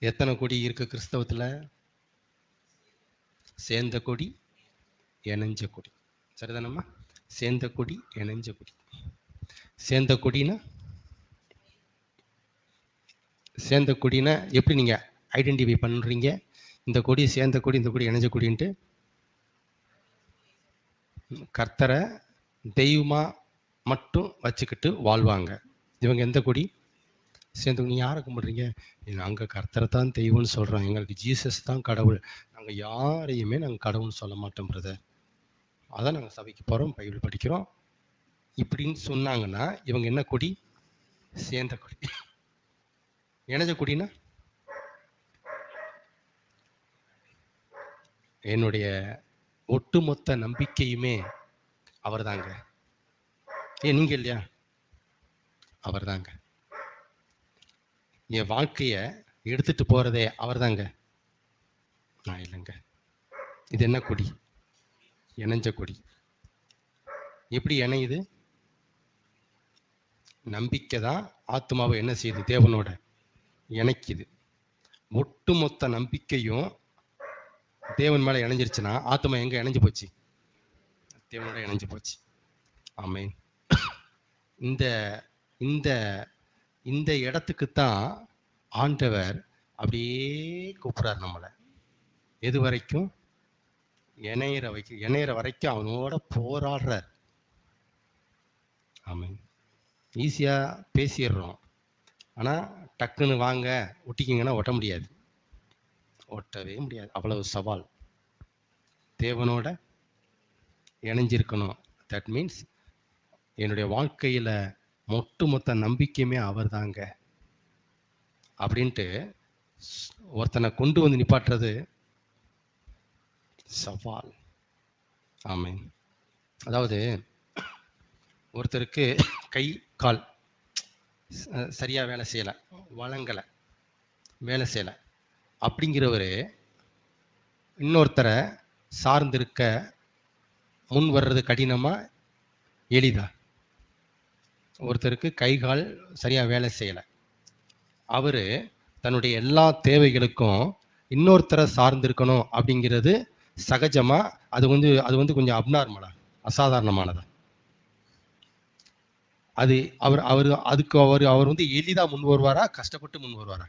எத்தனை கொடி இருக்கு கிறிஸ்தவத்தில்? சேர்ந்த கொடி, இணைஞ்ச கொடி. சரிதானம்மா? சேர்ந்த கொடி, இணைஞ்ச கொடி. சேர்ந்த கொடினா சேர்ந்த கொடினா எப்படி நீங்க ஐடென்டிஃபை பண்றீங்க? இந்த கொடி சேர்ந்த கொடி, இந்த கொடி இணைஞ்ச கொடின்ட்டு. கர்த்தரை தெய்வமா மட்டும் வச்சுக்கிட்டு வாழ்வாங்க. இவங்க எந்த கொடி? சேர்ந்து. நீ யாரை கும்பிடுறீங்க? நாங்கள் கர்த்தரை தான் தெய்வம்னு சொல்கிறோம், எங்களுக்கு ஜீசஸ் தான் கடவுள், நாங்கள் யாரையுமே நாங்கள் கடவுள்னு சொல்ல மாட்டோம் பிரதர், அதான் நாங்கள் சபைக்கு போகிறோம், பைபிள் படிக்கிறோம் இப்படின்னு சொன்னாங்கன்னா இவங்க என்ன கொடி? சேர்ந்த கொடி. இணைஞ்ச கொடினா என்னுடைய ஒட்டுமொத்த நம்பிக்கையுமே அவர் தாங்க. நீங்க இல்லையா? அவர் தாங்க. என் வாழ்க்கைய எடுத்துட்டு போறதே அவர் தாங்க, நான் இல்லைங்க. இது என்ன கொடி? இணைஞ்ச கொடி. எப்படி இணையுது? நம்பிக்கை தான் ஆத்மாவை என்ன செய்யுது? தேவனோட இணைக்குது. ஒட்டுமொத்த நம்பிக்கையும் தேவன் மேல இணைஞ்சிருச்சுன்னா ஆத்மா எங்க இணைஞ்சு போச்சு? தேவனோட இணைஞ்சு போச்சு. ஆமென். இந்த இந்த இந்த இடத்துக்கு தான் ஆண்டவர் அப்படியே கூப்பிடுறார் நம்மளை. எது வரைக்கும்? இணையிற வரைக்கும் அவனோட போராடுறார். ஆமென். ஈஸியா பேசிடுறோம், ஆனா டக்குன்னு வாங்க ஒட்டிக்கிங்கன்னா ஒட்ட முடியாது, ஒட்டவே முடியாது. அவ்வளவு சவால். தேவனோட இணைஞ்சிருக்கணும். தட் மீன்ஸ் என்னுடைய வாழ்க்கையில ஒட்டுமொத்த நம்பிக்கையுமே அவர் தாங்க அப்படின்ட்டு ஒருத்தனை கொண்டு வந்து நிப்பாட்டுறது சவால். ஆமென். அதாவது ஒருத்தருக்கு கை கால் சரியா வேலை செய்யலை, வளங்கலை, வேலை செய்யலை அப்படிங்கிறவர் இன்னொருத்தரை சார்ந்திருக்க முன் வர்றது கடினமா எளிதா? ஒருத்தருக்கு கை கால் சரியா வேலை செய்யலை, அவரு தன்னுடைய எல்லா தேவைகளுக்கும் இன்னொருத்தரை சார்ந்திருக்கணும் அப்படிங்கிறது சகஜமா? அது வந்து கொஞ்சம் அப்நார்மலா, அசாதாரணமானதா? அது அவர் அவர் அதுக்கு அவர் வந்து எளிதா முன் வருவாரா, கஷ்டப்பட்டு முன் வருவாரா?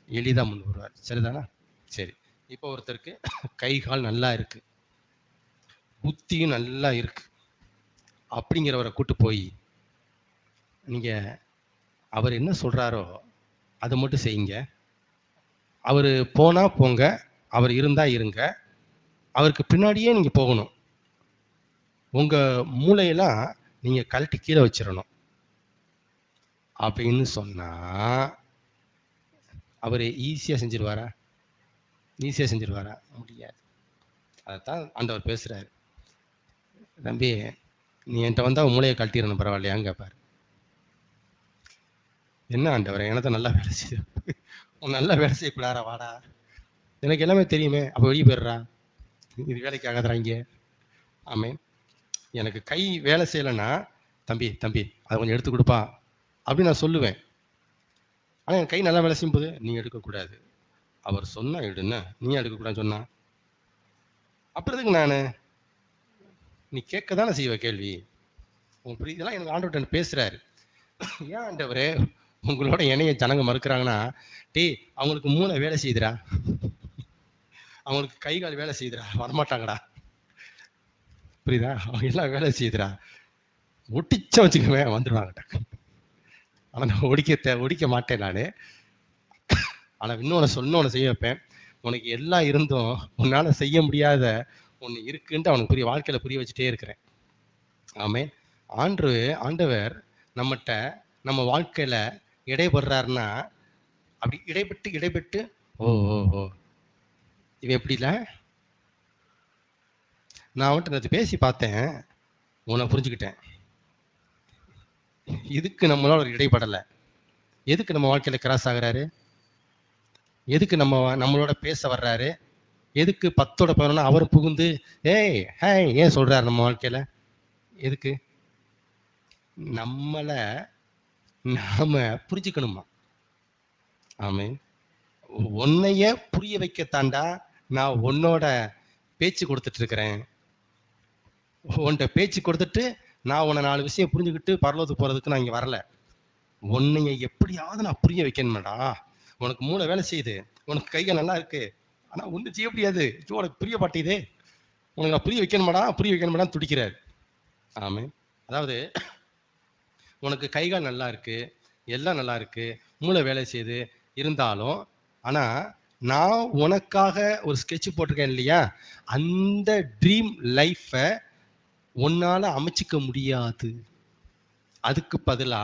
எளிதா முன் வருவார். சரிதானா? சரி. இப்போ ஒருத்தருக்கு கை கால் நல்லா இருக்கு, புத்தியும் நல்லா இருக்கு அப்படிங்கிறவரை கூட்டு போய் நீங்க அவர் என்ன சொல்றாரோ அதை மட்டும் செய்யுங்க, அவர் போனா போங்க, அவர் இருந்தா இருங்க, அவருக்கு பின்னாடியே நீங்க போகணும், உங்க மூளையெல்லாம் நீங்க கழட்டி கீழே வச்சிடணும் அப்படின்னு சொன்னா அவர் ஈஸியா செஞ்சிருவாரா? ஈஸியா செஞ்சிருவாரா? முடியாது. அதைத்தான் ஆண்டவர் பேசுறாரு. தம்பி, நீ என்கிட்ட வந்தா மூளையை கழட்டிடணும், பரவாயில்லையான்னு கேட்பாரு. என்ன ஆண்டவரே, எனக்கு நல்லா வேலை செய்ய, நல்லா வேலை செய்யக்கூடாரா? வாடா, எனக்கு எல்லாமே தெரியுமே, அப்போ வெளியே போயிடுறா, இது வேலைக்கு ஆகாதுறாங்க. ஆமே. எனக்கு கை வேலை செய்யலைன்னா தம்பி தம்பி அதை கொஞ்சம் எடுத்து கொடுப்பா அப்படின்னு நான் சொல்லுவேன். ஆனால் என் கை நல்லா வேலை செய்யும் போது நீ எடுக்கக்கூடாது, அவர் சொன்னா எடுன்னு, நீ எடுக்கக்கூடாதுன்னு சொன்னா அப்புறத்துக்கு நான் நீ கேட்க தானே செய்வ கேள்வி. உன் இதெல்லாம் எனக்கு ஆண்டவர்கிட்ட பேசுறாரு. ஏன் ஆண்டவரே உங்களோட இணைய ஜனங்க மறுக்கிறாங்கன்னா, டேய் அவங்களுக்கு மூளை வேலை செய்யுதுடா, அவங்களுக்கு கை கால் வேலை செய்யுதுடா, வரமாட்டாங்கடா. புரியுதா? அவங்க எல்லாம் வேலை செய்யுதுடா, ஒட்டிச்ச வச்சுக்குவேன் வந்துடுவாங்க. ஆனா நான் ஒடிக்க மாட்டேன் நானு. ஆனா இன்னொன்னு செய்ய வைப்பேன். உனக்கு எல்லாம் இருந்தும் உன்னால செய்ய முடியாத ஒண்ணு இருக்குன்ட்டு அவனுக்கு வாழ்க்கையில புரிய வச்சுட்டே இருக்கிறேன். ஆமே. ஆண்டவர் நம்மகிட்ட நம்ம வாழ்க்கையில இடைபடுறாருன்னா அப்படி இடைபெட்டு ஓ ஓ ஓ இவன் எப்படில, நான் அவன்கிட்ட நேற்று பேசி பார்த்தேன், உன்னை புரிஞ்சுக்கிட்டேன், இதுக்கு நம்மளால ஒரு இடைப்படலை, எதுக்கு நம்ம வாழ்க்கையில கிராஸ் ஆகுறாரு, எதுக்கு நம்மளோட பேச வர்றாரு, எதுக்கு 10ஓட 11 அவர் புகுந்து ஏய் ஹேய் ஏன் சொல்றாரு நம்ம வாழ்க்கையில? எதுக்கு? நம்மள நாம புரிஞ்சுக்கணுமா? ஆமே. உன்னைய புரிய வைக்கத்தாண்டா நான் உன்னோட பேச்சு கொடுத்துட்டு இருக்கிறேன். உன்கிட்ட பேச்சு கொடுத்துட்டு நான் உன்னை 4 விஷயம் புரிஞ்சுக்கிட்டு பரலோகத்துக்கு போறதுக்கு நான் இங்க வரல. உன்னைய எப்படியாவது நான் புரிய வைக்கணுமேடா. உனக்கு மூளை வேலை செய்யுது, உனக்கு கைகள் நல்லா இருக்கு, ஆனா ஒண்ணும் செய்ய முடியாது. ஐயோ, உனக்கு புரிய மாட்டேங்குதே, உனக்கு நான் புரிய வைக்கணுமாடான்னு துடிக்கிறாரு. ஆமே. அதாவது உனக்கு கைகால் நல்லா இருக்கு, எல்லாம் நல்லா இருக்கு, மூளை வேலை செய்யுது இருந்தாலும், ஆனா நான் உனக்காக ஒரு ஸ்கெட்ச் போட்டிருக்கேன் இல்லையா, அந்த ட்ரீம் லைஃபை உன்னால அமைச்சிக்க முடியாது. அதுக்கு பதிலா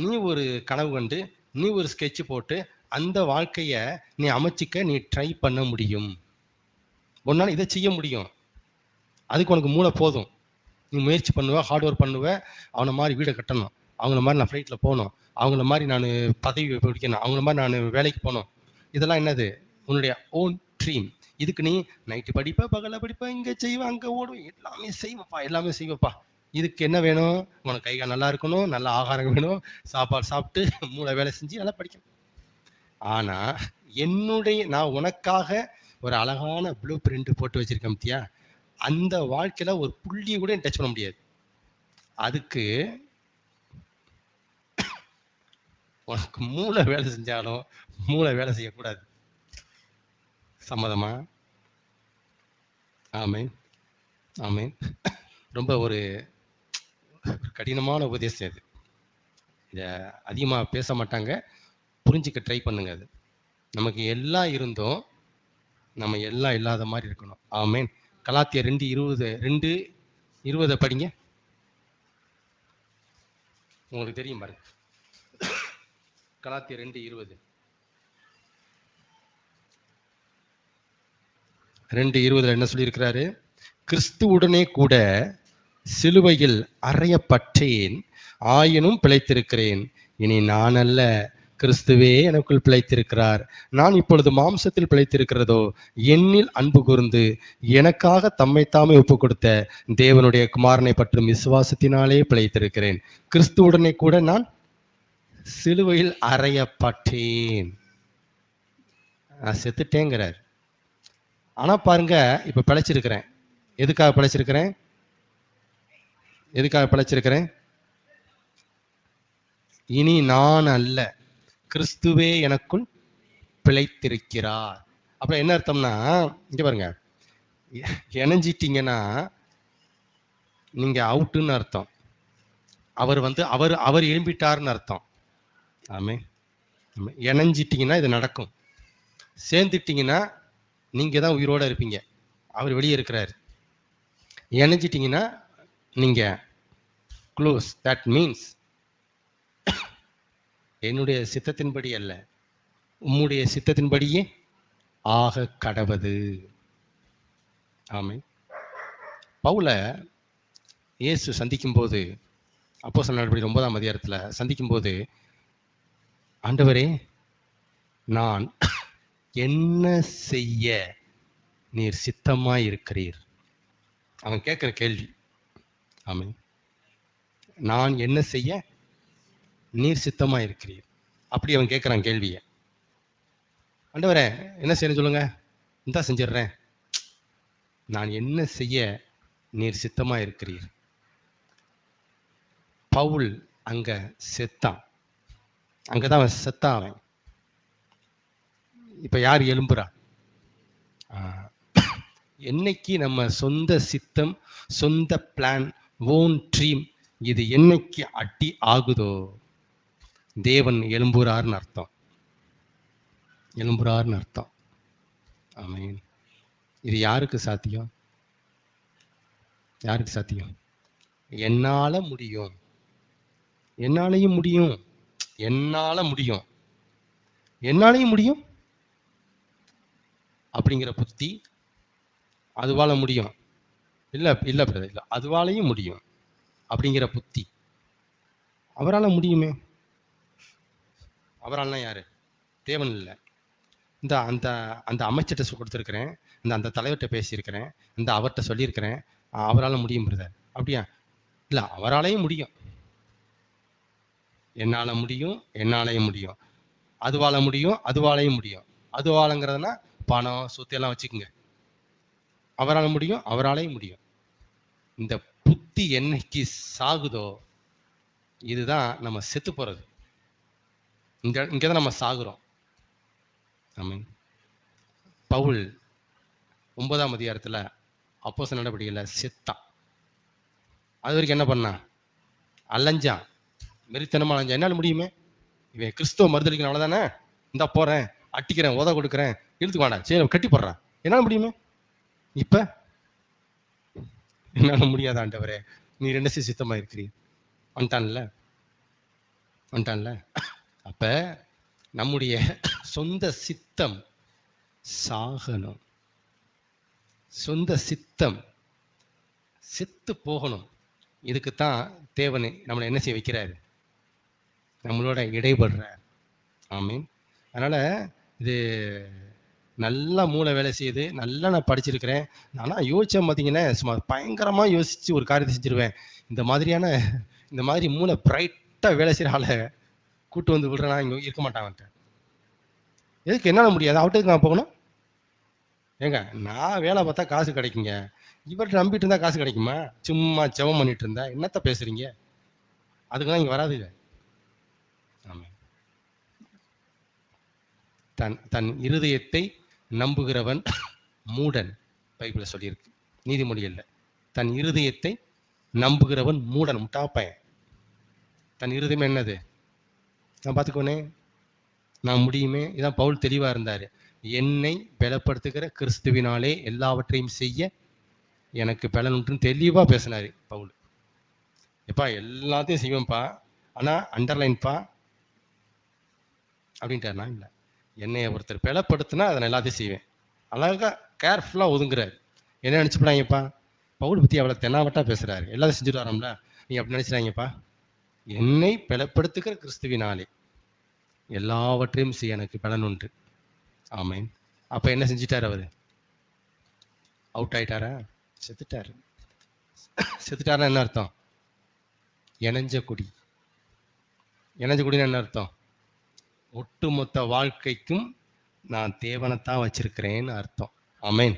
நீ ஒரு கனவு கண்டு நீ ஒரு ஸ்கெட்ச் போட்டு அந்த வாழ்க்கைய நீ அமைச்சிக்க நீ ட்ரை பண்ண முடியும். உன்னால இதை செய்ய முடியும். அதுக்கு உனக்கு மூளை போதும். நீ முயற்சி பண்ணுவ, ஹார்ட் ஒர்க் பண்ணுவ. அவனை மாதிரி வீடை கட்டணும், அவங்கள மாதிரி நான் ஃப்ளைட்டில் போகணும், அவங்கள மாதிரி நான் பதவி பிடிக்கணும், அவங்கள மாதிரி நான் வேலைக்கு போகணும். இதெல்லாம் என்னது? உன்னுடைய ஓன் ட்ரீம். இதுக்கு நீ நைட்டு படிப்ப, பகல படிப்ப, இங்கே செய்வேன், அங்கே ஓடுவேன், எல்லாமே செய்வப்பா, எல்லாமே செய்வப்பா. இதுக்கு என்ன வேணும்? உனக்கு கைகால் நல்லா இருக்கணும், நல்ல ஆகாரம் வேணும், சாப்பாடு சாப்பிட்டு மூளை வேலை செஞ்சு நல்லா படிக்கணும். ஆனா நான் உனக்காக ஒரு அழகான ப்ளூ பிரிண்ட் போட்டு வச்சிருக்கேன் பத்தியா, அந்த வாழ்க்கையில ஒரு புள்ளியை கூட டச் பண்ண முடியாது. அதுக்கு உனக்கு மூளை வேலை செஞ்சாலும் மூளை வேலை செய்யக்கூடாது. சம்மதமா? ஆமேன், ஆமேன். ரொம்ப ஒரு கடினமான உபதேசம் இது. இதை அதிகமாக பேச மாட்டாங்க, புரிஞ்சுக்க ட்ரை பண்ணுங்க. அது நமக்கு எல்லாம் இருந்தும் நம்ம எல்லாம் இல்லாத மாதிரி இருக்கணும். ஆமேன். கலாத்தியர் 2:20 படிங்க. உங்களுக்கு தெரியும் பாருங்க. கலாத்தியர் 2:20. 2:20 என்ன சொல்லியிருக்கிறாரு? கிறிஸ்துவுடனே கூட சிலுவையில் அறையப்பட்டேன், ஆயினும் பிழைத்திருக்கிறேன். இனி நான் அல்ல, கிறிஸ்துவே எனக்குள் பிழைத்திருக்கிறார். நான் இப்பொழுது மாம்சத்தில் பிழைத்திருக்கிறதோ என்னில் அன்பு கூர்ந்து எனக்காக தம்மைத்தாமே ஒப்பு கொடுத்த தேவனுடைய குமாரனை பற்றும் விசுவாசத்தினாலே பிழைத்திருக்கிறேன். கிறிஸ்துவுடனே கூட நான் சிலுவையில் அறையப்பட்டேன். நான் செத்துட்டேங்கிறார். ஆனா பாருங்க, இப்ப பிழைச்சிருக்கிறேன். எதுக்காக பிழைச்சிருக்கிறேன்? எதுக்காக பிழைச்சிருக்கிறேன்? இனி நான் அல்ல, கிறிஸ்துவே எனக்குள் பிழைத்திருக்கிறார். அப்புறம் என்ன அர்த்தம்னா, இங்க பாருங்க, இணைஞ்சிட்டீங்கன்னா நீங்க அவுட்டுன்னு அர்த்தம். அவர் எழும்பிட்டார்னு அர்த்தம். ஆமே. இணைஞ்சிட்டீங்கன்னா இது நடக்கும். சேர்ந்துட்டீங்கன்னா நீங்க தான் உயிரோட இருப்பீங்க, அவர் வெளியே இருக்கிறார். இணைஞ்சிட்டீங்கன்னா நீங்க க்ளோஸ். தட் மீன்ஸ் என்னுடைய சித்தத்தின்படி அல்ல, உம்முடைய சித்தத்தின்படியே ஆக கடவது. ஆமே. பவுல இயேசு சந்திக்கும் போது, அப்போஸ்தலர் நடவடிக்கைகள் 9ஆம் அதிகாரத்துல சந்திக்கும் போது, ஆண்டவரே நான் என்ன செய்ய நீர் சித்தமாய் இருக்கிறீர்? அவன் கேட்கிற கேள்வி. ஆமே. நான் என்ன செய்ய நீர் சித்தமாய் இருக்கிறீர்? அப்படி அவன் கேட்கிறான் கேள்வியை. ஆண்டவரே என்ன செய்யணும் சொல்லுங்க, இந்தா செஞ்சிடுறேன். நான் என்ன செய்ய நீர் சித்தமா இருக்கிறீர்? பவுல் அங்க செத்தான். அங்கதான் அவன் செத்தான். அவன் இப்ப யார் எழும்புறா? என்னைக்கு நம்ம சொந்த சித்தம், சொந்த பிளான், ஓன் ட்ரீம் இது என்னைக்கு அடி ஆகுதோ தேவன் எழும்புறார்னு அர்த்தம். எழும்புறார்னு அர்த்தம். ஆமென். இது யாருக்கு சாத்தியம்? யாருக்கு சாத்தியம்? என்னால முடியும், என்னாலையும் முடியும், என்னால முடியும், என்னாலையும் முடியும் அப்படிங்கிற புத்தி, அதுவால முடியும் இல்ல இல்ல பிரதர், இல்ல அதுவாலையும் முடியும் அப்படிங்கிற புத்தி, அவரால முடியுமே. அவரால்னா யாரு? தேவன் இல்லை. இந்த அந்த அந்த அமைச்சர்கிட்ட கொடுத்துருக்கிறேன், அந்த தலைவர்கிட்ட பேசியிருக்கிறேன், இந்த அவர்கிட்ட சொல்லியிருக்கிறேன், அவரால் முடியும் பிரதர். அப்படியா? இல்லை, அவராலையும் முடியும். என்னால் முடியும், என்னாலையும் முடியும், அதுவால முடியும், அதுவாலையும் முடியும். அதுவாலங்கிறதுனா பணம் சொத்து எல்லாம் வச்சுக்கோங்க. அவரால் முடியும், அவராலையும் முடியும். இந்த புத்தி என்னைக்கு சாகுதோ இதுதான் நம்ம செத்து போறது. இங்கதான் நம்ம சாகுறோம். ஆமென். பவுல் 9ஆம் அதிகாரத்துல அப்போஸ்தலர் நடவடிக்கையில செத்தான். அது வரைக்கும் என்ன பண்ணான்? அலைஞ்சான், வெறித்தனமா அலைஞ்சான். என்னால முடியுமே, இவன் கிறிஸ்துவ மறுதளிக்கனால தானே, இந்தா போறேன், அட்டிக்கிறேன், உத கொடுக்குறேன், இழுத்துக்கு வேண்டாம், சரி கட்டி போடுறான். என்னால முடியுமே. இப்ப என்னால முடியாத ஆண்டவரே, நீர் என்ன செய்ய சித்தமா இருக்கிறீர். வந்துட்டான்ல. அப்ப நம்முடைய சொந்த சித்தம் சாகணும். சொந்த சித்தம் செத்து போகணும். இதுக்குத்தான் தேவன் நம்மளை என்ன செய்ய வைக்கிறாரு? நம்மளோட இடைபடுறார். ஆமீன். அதனால இது நல்லா மூளை வேலை செய்யுது. நல்லா நான் படிச்சிருக்கிறேன். நானா யோசிச்சேன் பார்த்தீங்கன்னா, சும்மா பயங்கரமா யோசிச்சு ஒரு காரியத்தை செஞ்சிருவேன். இந்த மாதிரி மூளை பிரைட்டா வேலை செய்யற ஆளை கூட்டு வந்து விடுறேன்னா இங்க இருக்க மாட்டான்ட்ட. எதுக்கு என்னால முடியாது? அவட்டுக்கு நான் போகணும். ஏங்க, நான் வேலை பார்த்தா காசு கிடைக்குங்க. இவர்கிட்ட நம்பிட்டு இருந்தா காசு கிடைக்குமா? சும்மா ஜெபம் பண்ணிட்டு இருந்தா என்னத்த பேசுறீங்க? அதுக்குதான் இங்க வராதுங்க. ஆமா. தன் இருதயத்தை நம்புகிறவன் மூடன், பைபிள்ல சொல்லியிருக்கு. நீதிமொழிகள்ல தன் இருதயத்தை நம்புகிறவன் மூடன், முட்டாப்பையன். தன் இருதயம் என்னது? நான் பார்த்துக்கோனே, நான் முடியுமே. இதான் பவுல் தெளிவா இருந்தாரு. என்னை பலப்படுத்துகிற கிறிஸ்துவினாலே எல்லாவற்றையும் செய்ய எனக்கு பலன் உண்டுன்னு தெளிவா பேசினாரு பவுல். எப்பா எல்லாத்தையும் செய்வேன்ப்பா, ஆனா அண்டர்லைன்பா அப்படின்ட்டாருனா இல்லை. என்னைய ஒருத்தர் பலப்படுத்தினா அதை நான் எல்லாத்தையும் செய்வேன். அழகா கேர்ஃபுல்லா ஒதுங்குறாரு. என்ன நினைச்சுப்படாங்கப்பா, பவுல் பத்தி அவ்வளவு தென்னாவட்டா பேசுறாரு, எல்லாத்தையும் செஞ்சுட்டு வரோம்ல, நீங்க அப்படி நினைச்சிடாங்கப்பா. என்னை பலப்படுத்துகிற கிறிஸ்துவினாலே எல்லாவற்றையும் செய்ய எனக்கு பலன் உண்டு. ஆமேன். அப்ப என்ன செஞ்சிட்டாரு அவரு? அவுட் ஆயிட்டாரா? செத்துட்டாரு. செத்துட்டாருன்னா என்ன அர்த்தம்? இணைஞ்ச குடி. இணைஞ்ச குடின்னு என்ன அர்த்தம்? ஒட்டுமொத்த வாழ்க்கைக்கும் நான் தேவனைத்தான் வச்சிருக்கிறேன்னு அர்த்தம். ஆமேன்.